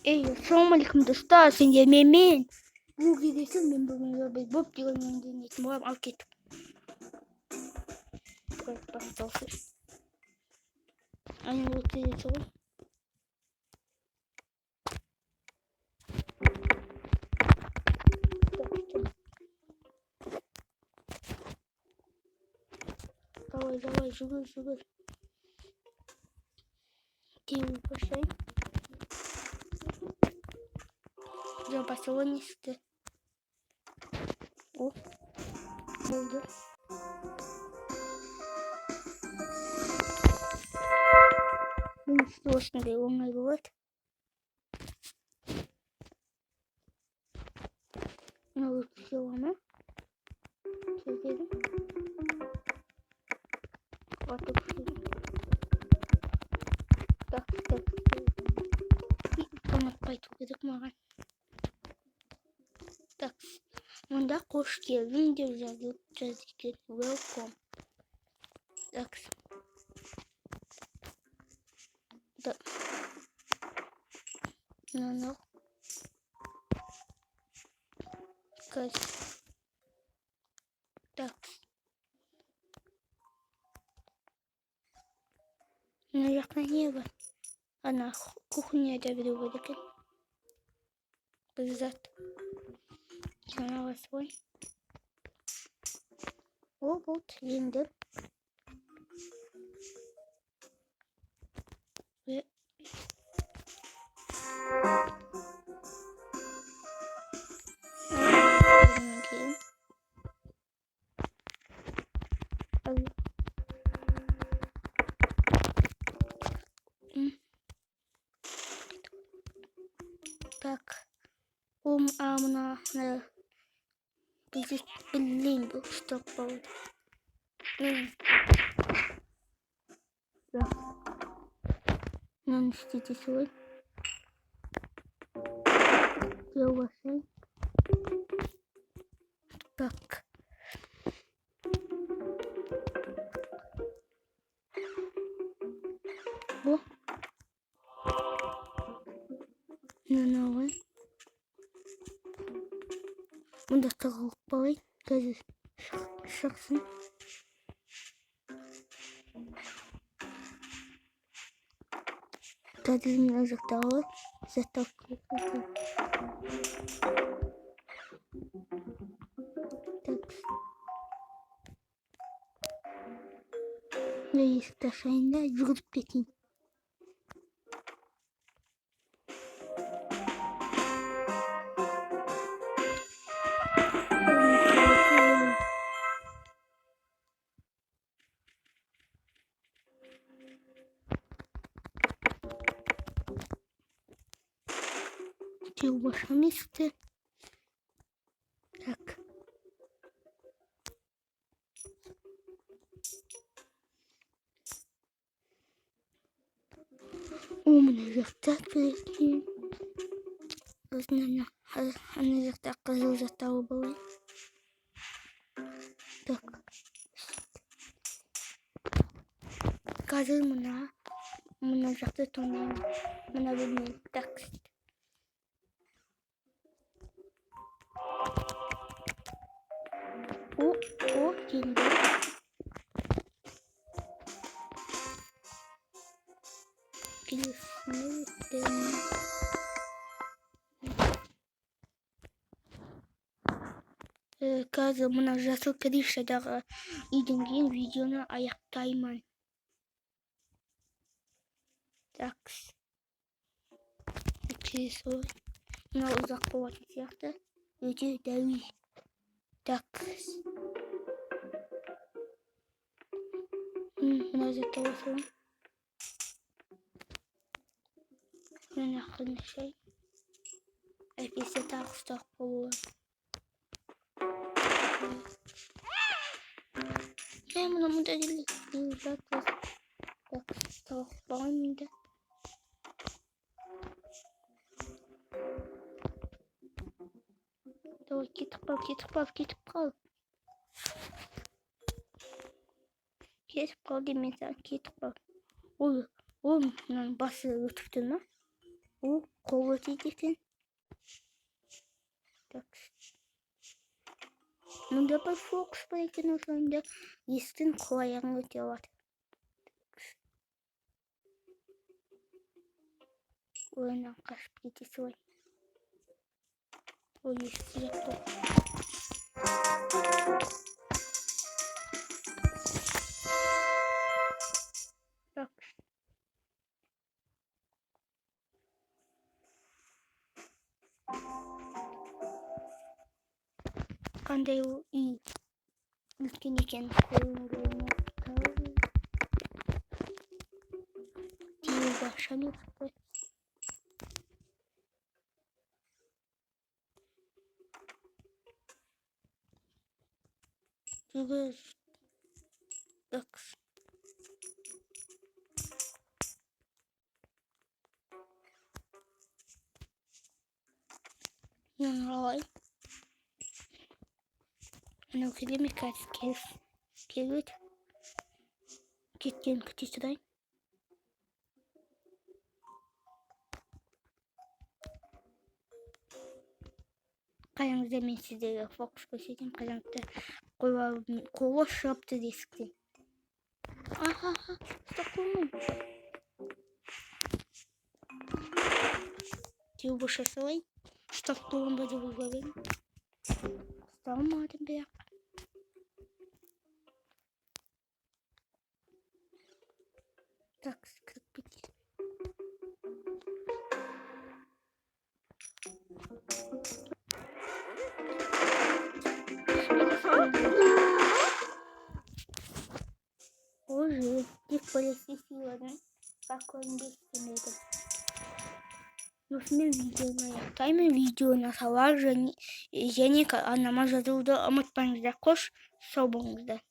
Ey, assalomualaikum do'stlar, senga men. Bu videosi men bugun bo'p deganimdan e'tiboran olib ketib. Ayni bu telefon. Давай, живой. Тим, пошли. Я поселонисты. О, oldu. Bunun üstü olsun diye onlar var. Ne olur bir şey var mı? Çekelim. Artık bir şey. Tak. Unutmayı tıkladık mı? Так, мында қош келдің деп жазып екен. Welcome. Так. No. Так. Ну, жақта не бар? Ана кухняда біреу бар екен. Бекзат. Жаңағы свой. О, болды, енді. Так. Мына блин, бұл стоп болды. Мынаны істейді солай. Делбасай. Так. О. Мынаны. Мұнда тығылып қалай. Қазір шықсын. Қазір мына жақтағы заставка. Так. Мен есікті ашайын да жүгіріп кетейін. Телбашамисты. Так. Мына жақта прикинь. Ана жақта қызыл заттары бар. Так. Қазір мына жақта тонайын. Мына бөлме. Так. О, келді. Қазір мына жасыл крышадағы үйден кейін видеоны аяқтаймын. Так. Келесі мына ұзақ болатын сияқты. Өте дәуи. Так. Мына жақта басылым. Мына ақырында шай. Әпесі тағы ұстақ болуы. Мына мұнда келді. Так, тауық бағайым енді. Давай, кетіп қал. Кетіп қал демен саған, кетіп қал. Ол мынаның басы өтіп тұр ма? O kolu diyeceksin. Так. Ну давай фокус пройти на самом деле. Естественно, колоярно делать. Ой, на каш прийти свой. Ой, есть я тут. Так. Когда его и ülkeniken koyunlarını diye başlanıyor. Çünkü bak. Yanrolay. Она время каски скидывает. Кеткен сюда. Kayanızda ben sizlere fokus göstereyim. Kayanızda kova şaptı riskli. Aha, stoklum. Diyor bu şaşırayım. Stoklum böyle bulgarım. Stalmadım bir. Так, 45. Боже, их полезли сегодня. Как он беспомощный. Нужно видео на тайме видео на сала Женика, она может туда, а мы пан закош собомда.